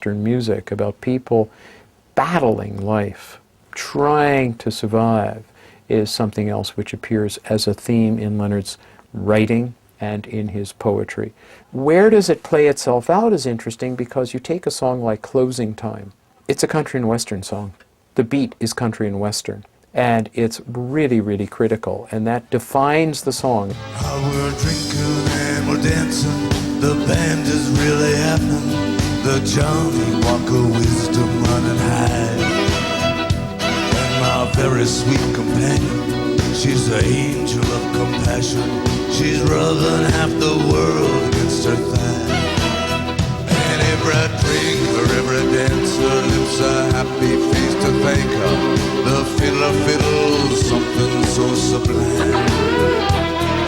Western music, about people battling life, trying to survive, is something else which appears as a theme in Leonard's writing and in his poetry. Where does it play itself out is interesting, because you take a song like Closing Time. It's a country and western song. The beat is country and western, and it's really, really critical, and that defines the song. We're drinking and we're dancing, the band is really happening, the Johnny Walker wisdom running high. And my very sweet companion, she's the angel of compassion, she's rubbing half the world against her thigh. And every drinker, every dancer lips a happy face to thank her. The fiddler fiddles something so sublime.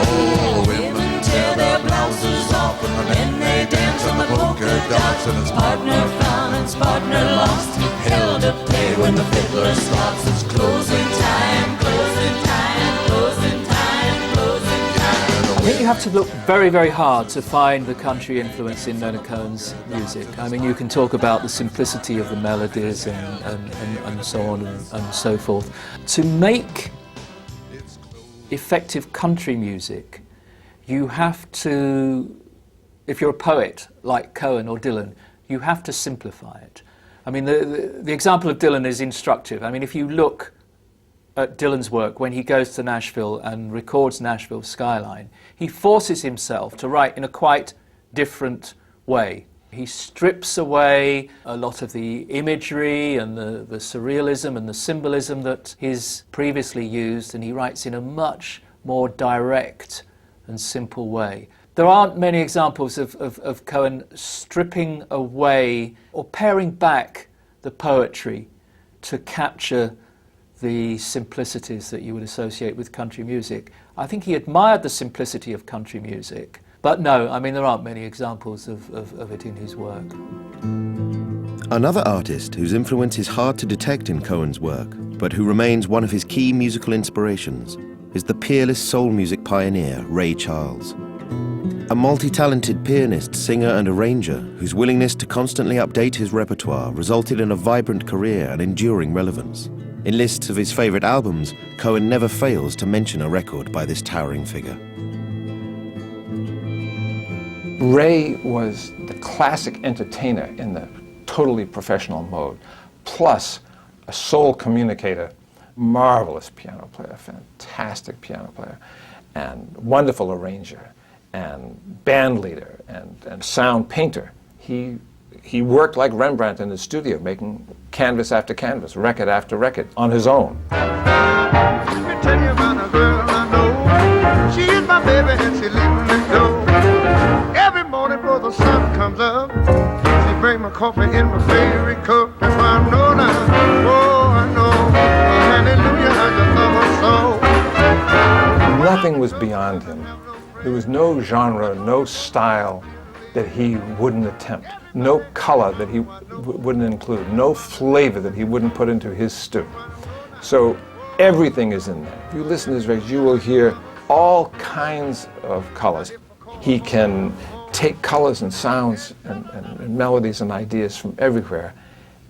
All women tear their blouses off, and the men they dance on the polka dots, and it's partner found and it's partner lost, hell to pay when the fiddler stops. It's closing time, closing time, closing time, closing time. I think you have to look very, very hard to find the country influence in Leonard Cohen's music. I mean, you can talk about the simplicity of the melodies and so on and so forth. To make effective country music, you have to, if you're a poet like Cohen or Dylan, you have to simplify it. I mean, the example of Dylan is instructive. I mean, if you look at Dylan's work when he goes to Nashville and records Nashville Skyline, he forces himself to write in a quite different way. He strips away a lot of the imagery and the surrealism and the symbolism that he's previously used, and he writes in a much more direct and simple way. There aren't many examples of Cohen stripping away or paring back the poetry to capture the simplicities that you would associate with country music. I think he admired the simplicity of country music, but no, I mean, there aren't many examples of it in his work. Another artist whose influence is hard to detect in Cohen's work, but who remains one of his key musical inspirations, is the peerless soul music pioneer Ray Charles. A multi-talented pianist, singer and arranger whose willingness to constantly update his repertoire resulted in a vibrant career and enduring relevance. In lists of his favorite albums, Cohen never fails to mention a record by this towering figure. Ray was the classic entertainer in the totally professional mode, plus a soul communicator, marvelous piano player, fantastic piano player, and wonderful arranger, and band leader, and sound painter. He worked like Rembrandt in the studio, making canvas after canvas, record after record, on his own. Let me tell you about a girl I know. She is my baby and she leaving me go. Every morning before the sun comes up, she bring my coffee in my favorite cup. That's why I know now, oh I know, hallelujah, I just love her so. Nothing was beyond him. There was no genre, no style that he wouldn't attempt, no color that he wouldn't include, no flavor that he wouldn't put into his stew. So everything is in there. If you listen to his records, you will hear all kinds of colors. He can take colors and sounds and melodies and ideas from everywhere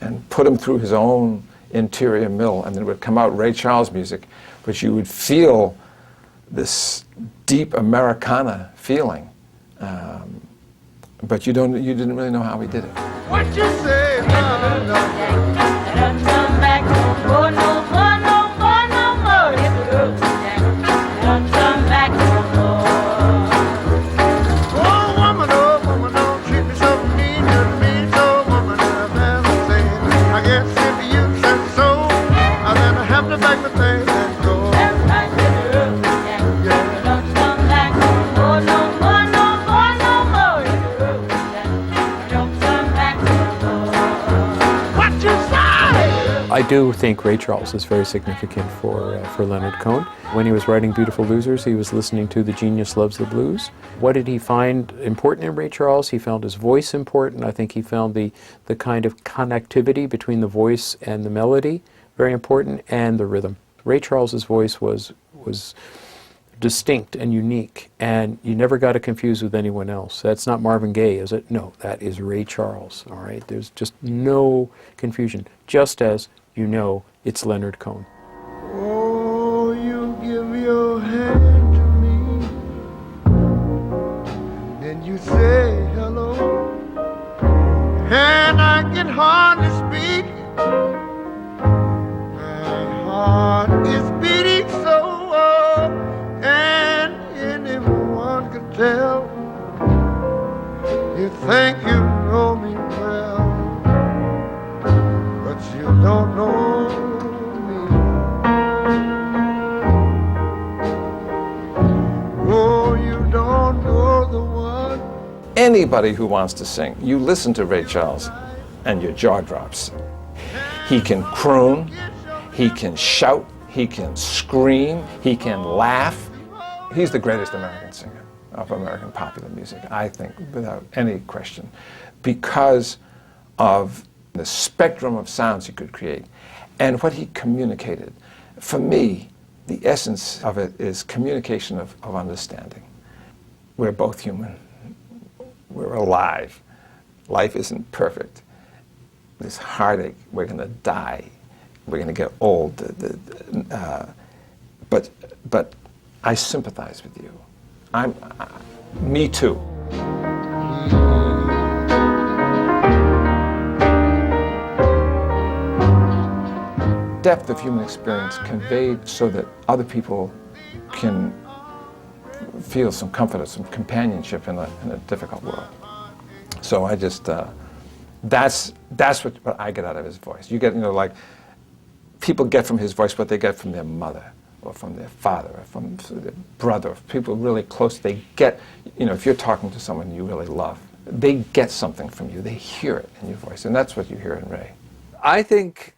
and put them through his own interior mill, and then it would come out Ray Charles music, but you would feel this deep Americana feeling. But you didn't really know how he did it. What you say? No, no. Come back, oh no more, no more, no more. Hit the road, Jack. Don't come back no more. Oh woman, don't treat me so mean, you mean so woman. I've say, I guess if you said so, I'll then have to back the thing and go. That's right, hit the road, Jack. Yeah. Don't come back, oh no more, no more, no more. Hit the road, Jack. Don't come back no more. What you say? I do think Ray Charles is very significant for Leonard Cohen. When he was writing Beautiful Losers, he was listening to The Genius Loves the Blues. What did he find important in Ray Charles? He found his voice important. I think he found the kind of connectivity between the voice and the melody very important, and the rhythm. Ray Charles's voice was distinct and unique, and you never got it confused with anyone else. That's not Marvin Gaye, is it? No, that is Ray Charles, all right? There's just no confusion, just as you know it's Leonard Cohen. Oh, you give your hand to me, and you say hello, and I can hardly speak. My heart is beating so, and anyone can tell. You think you know me well, but you don't know me. Oh, you don't know the one. Anybody who wants to sing, you listen to Ray Charles and your jaw drops. He can croon, he can shout, he can scream, he can laugh. He's the greatest American singer of American popular music, I think, without any question, because of the spectrum of sounds he could create and what he communicated. For me, the essence of it is communication of understanding. We're both human. We're alive. Life isn't perfect. There's heartache. We're going to die. We're going to get old. But I sympathize with you. Me too. Depth of human experience conveyed so that other people can feel some comfort or some companionship in a difficult world. So I just, that's what I get out of his voice. You get, like, people get from his voice what they get from their mother, or from their father, or from their brother, or people really close. They get, if you're talking to someone you really love, they get something from you. They hear it in your voice, and that's what you hear in Ray. I think,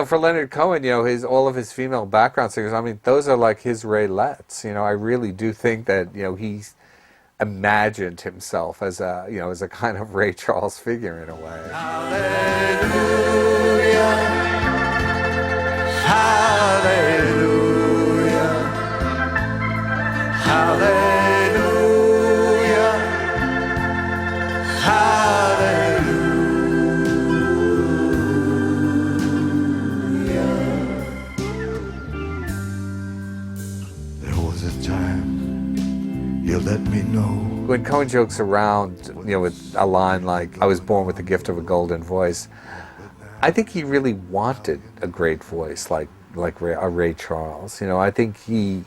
for Leonard Cohen, all of his female background singers, I mean, those are like his Raelettes. I really do think that, he's imagined himself as a kind of Ray Charles figure in a way. Hallelujah, hallelujah, hallelujah, hallelujah. There was a time you let me know. When Cohen jokes around, with a line like, I was born with the gift of a golden voice, I think he really wanted a great voice like a Ray Charles. I think he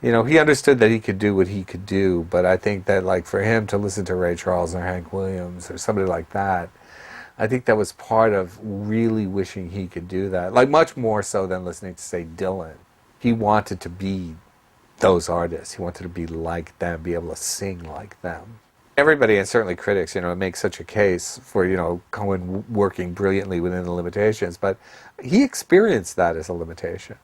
understood that he could do what he could do, but I think that, like, for him to listen to Ray Charles or Hank Williams or somebody like that, I think that was part of really wishing he could do that. Like, much more so than listening to, say, Dylan. He wanted to be those artists. He wanted to be like them, be able to sing like them. Everybody, and certainly critics, make such a case for, Cohen working brilliantly within the limitations, but he experienced that as a limitation,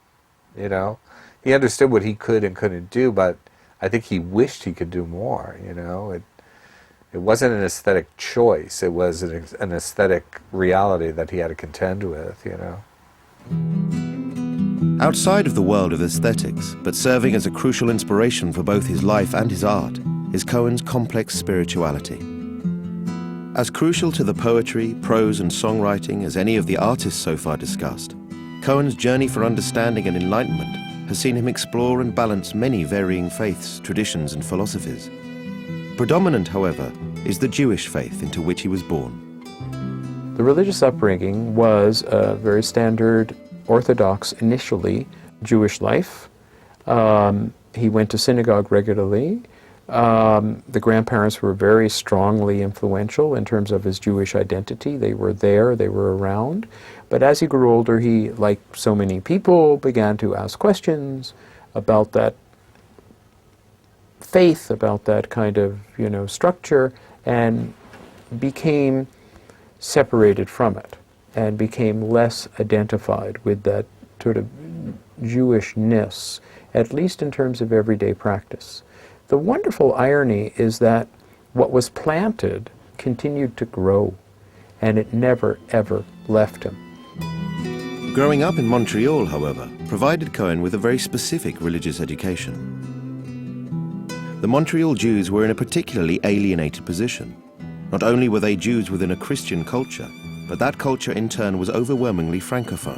He understood what he could and couldn't do, but I think he wished he could do more, It wasn't an aesthetic choice, it was an aesthetic reality that he had to contend with, Outside of the world of aesthetics, but serving as a crucial inspiration for both his life and his art, is Cohen's complex spirituality. As crucial to the poetry, prose and songwriting as any of the artists so far discussed, Cohen's journey for understanding and enlightenment has seen him explore and balance many varying faiths, traditions and philosophies. Predominant, however, is the Jewish faith into which he was born. The religious upbringing was a very standard, Orthodox, initially, Jewish life. He went to synagogue regularly. The grandparents were very strongly influential in terms of his Jewish identity. They were there, they were around. But as he grew older, he, like so many people, began to ask questions about that faith, about that kind of, structure, and became separated from it, and became less identified with that sort of Jewishness, at least in terms of everyday practice. The wonderful irony is that what was planted continued to grow, and it never, ever left him. Growing up in Montreal, however, provided Cohen with a very specific religious education. The Montreal Jews were in a particularly alienated position. Not only were they Jews within a Christian culture, but that culture in turn was overwhelmingly Francophone.